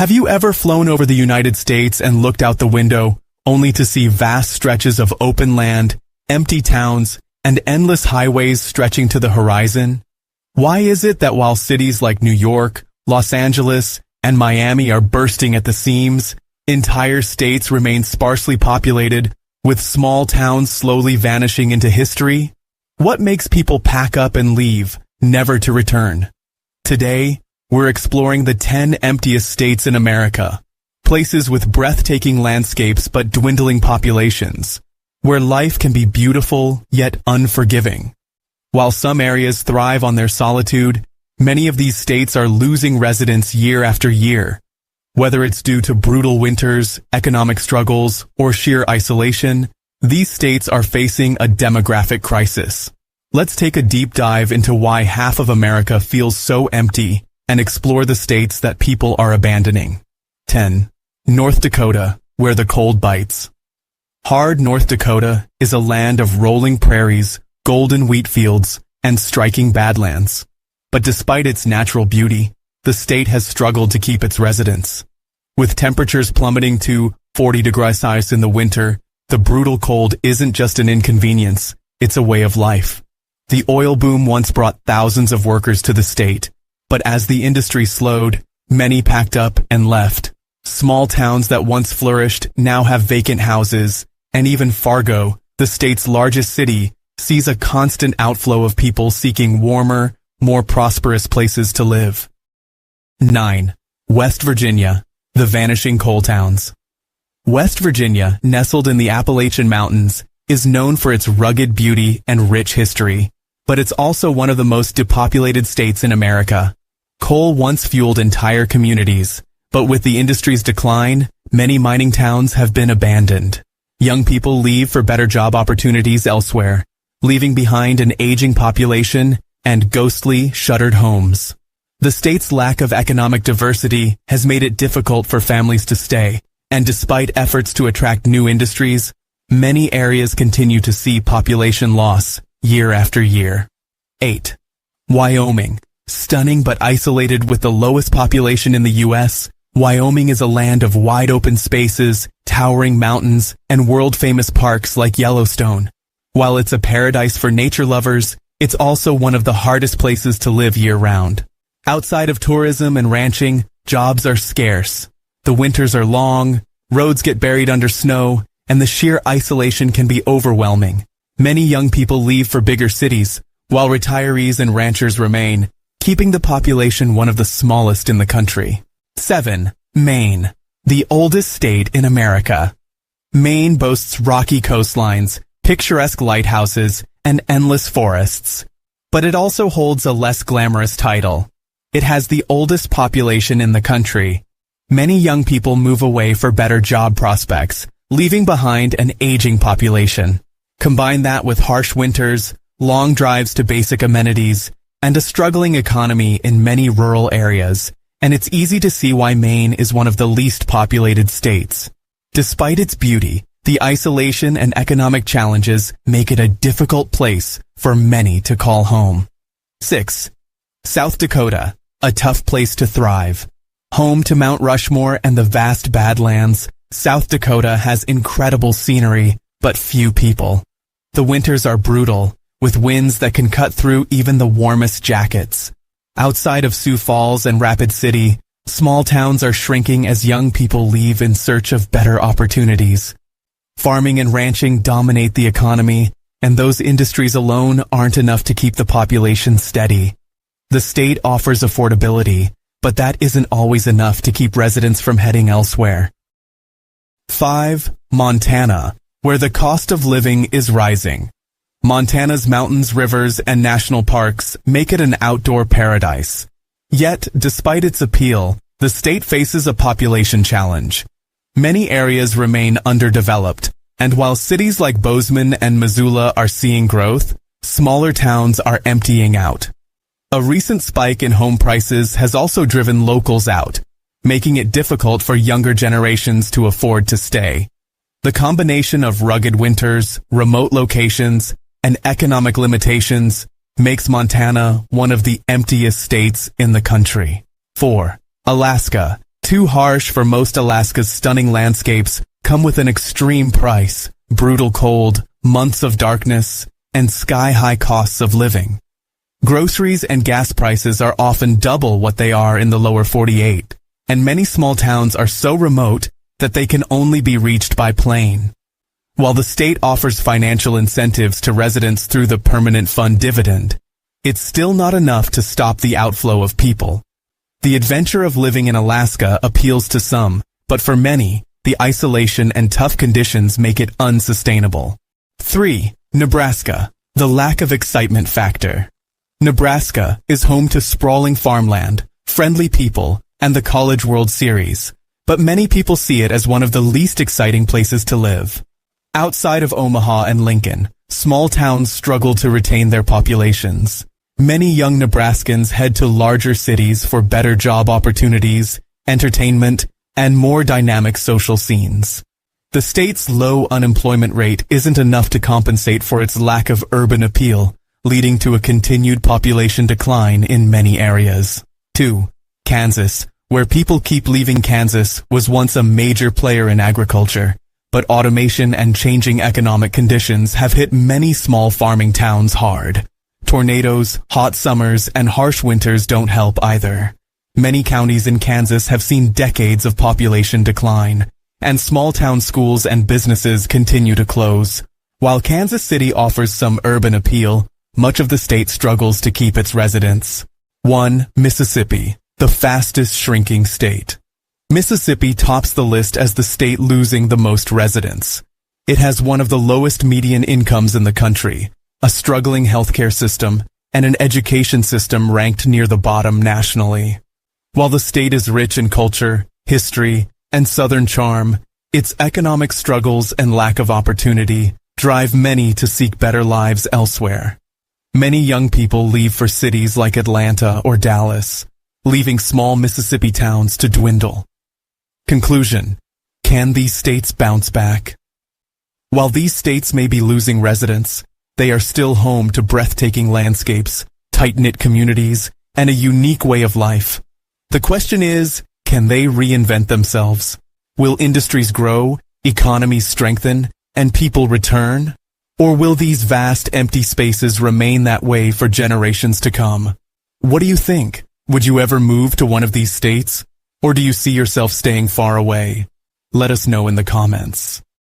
Have you ever flown over the United States and looked out the window only to see vast stretches of open land, empty towns, and endless highways stretching to the horizon? Why is it that while cities like New York, Los Angeles, and Miami are bursting at the seams, entire states remain sparsely populated, with small towns slowly vanishing into history? What makes people pack up and leave, never to return? Today, we're exploring the 10 emptiest states in America, places with breathtaking landscapes but dwindling populations, where life can be beautiful yet unforgiving. While some areas thrive on their solitude, many of these states are losing residents year after year. Whether it's due to brutal winters, economic struggles, or sheer isolation, these states are facing a demographic crisis. Let's take a deep dive into why half of America feels so empty and explore the states that people are abandoning. 10. North Dakota, where the cold bites. Hard North Dakota is a land of rolling prairies, golden wheat fields, and striking badlands. But despite its natural beauty, the state has struggled to keep its residents. With temperatures plummeting to 40 degrees Celsius in the winter, the brutal cold isn't just an inconvenience, it's a way of life. The oil boom once brought thousands of workers to the state, but as the industry slowed, many packed up and left. Small towns that once flourished now have vacant houses, and even Fargo, the state's largest city, sees a constant outflow of people seeking warmer, more prosperous places to live. 9. West Virginia, the vanishing coal towns. West Virginia, nestled in the Appalachian Mountains, is known for its rugged beauty and rich history, but it's also one of the most depopulated states in America. Coal once fueled entire communities, but with the industry's decline, many mining towns have been abandoned. Young people leave for better job opportunities elsewhere, leaving behind an aging population and ghostly, shuttered homes. The state's lack of economic diversity has made it difficult for families to stay, and despite efforts to attract new industries, many areas continue to see population loss year after year. 8. Wyoming. Stunning but isolated with the lowest population in the U.S., Wyoming is a land of wide-open spaces, towering mountains, and world-famous parks like Yellowstone. While it's a paradise for nature lovers, it's also one of the hardest places to live year-round. Outside of tourism and ranching, jobs are scarce. The winters are long, roads get buried under snow, and the sheer isolation can be overwhelming. Many young people leave for bigger cities, while retirees and ranchers remain, keeping the population one of the smallest in the country. 7. Maine, the oldest state in America. Maine boasts rocky coastlines, picturesque lighthouses, and endless forests. But it also holds a less glamorous title. It has the oldest population in the country. Many young people move away for better job prospects, leaving behind an aging population. Combine that with harsh winters, long drives to basic amenities, and a struggling economy in many rural areas, and it's easy to see why Maine is one of the least populated states. Despite its beauty, the isolation and economic challenges make it a difficult place for many to call home. 6. South Dakota, a tough place to thrive. Home to Mount Rushmore and the vast Badlands, South Dakota has incredible scenery, but few people. The winters are brutal, with winds that can cut through even the warmest jackets. Outside of Sioux Falls and Rapid City, small towns are shrinking as young people leave in search of better opportunities. Farming and ranching dominate the economy, and those industries alone aren't enough to keep the population steady. The state offers affordability, but that isn't always enough to keep residents from heading elsewhere. 5. Montana, where the cost of living is rising. Montana's mountains, rivers, and national parks make it an outdoor paradise. Yet, despite its appeal, the state faces a population challenge. Many areas remain underdeveloped, and while cities like Bozeman and Missoula are seeing growth, smaller towns are emptying out. A recent spike in home prices has also driven locals out, making it difficult for younger generations to afford to stay. The combination of rugged winters, remote locations, and economic limitations makes Montana one of the emptiest states in the country. 4. Alaska, Too harsh for most Alaska's stunning landscapes come with an extreme price, brutal cold, months of darkness, and sky-high costs of living. Groceries and gas prices are often double what they are in the lower 48, and many small towns are so remote that they can only be reached by plane. While the state offers financial incentives to residents through the Permanent Fund dividend, it's still not enough to stop the outflow of people. The adventure of living in Alaska appeals to some, but for many, the isolation and tough conditions make it unsustainable. 3. Nebraska, the lack of excitement factor. Nebraska is home to sprawling farmland, friendly people, and the College World Series, but many people see it as one of the least exciting places to live. Outside of Omaha and Lincoln, small towns struggle to retain their populations. Many young Nebraskans head to larger cities for better job opportunities, entertainment, and more dynamic social scenes. The state's low unemployment rate isn't enough to compensate for its lack of urban appeal, leading to a continued population decline in many areas. 2. Kansas, where people keep leaving. Kansas was once a major player in agriculture, but automation and changing economic conditions have hit many small farming towns hard. Tornadoes, hot summers, and harsh winters don't help either. Many counties in Kansas have seen decades of population decline, and small-town schools and businesses continue to close. While Kansas City offers some urban appeal, much of the state struggles to keep its residents. 1. Mississippi, the fastest shrinking state. Mississippi tops the list as the state losing the most residents. It has one of the lowest median incomes in the country, a struggling healthcare system, and an education system ranked near the bottom nationally. While the state is rich in culture, history, and Southern charm, its economic struggles and lack of opportunity drive many to seek better lives elsewhere. Many young people leave for cities like Atlanta or Dallas, leaving small Mississippi towns to dwindle. Conclusion: can these states bounce back? While these states may be losing residents, they are still home to breathtaking landscapes, tight-knit communities, and a unique way of life. The question is, can they reinvent themselves? Will industries grow, economies strengthen, and people return? Or will these vast empty spaces remain that way for generations to come? What do you think? Would you ever move to one of these states? Or do you see yourself staying far away? Let us know in the comments.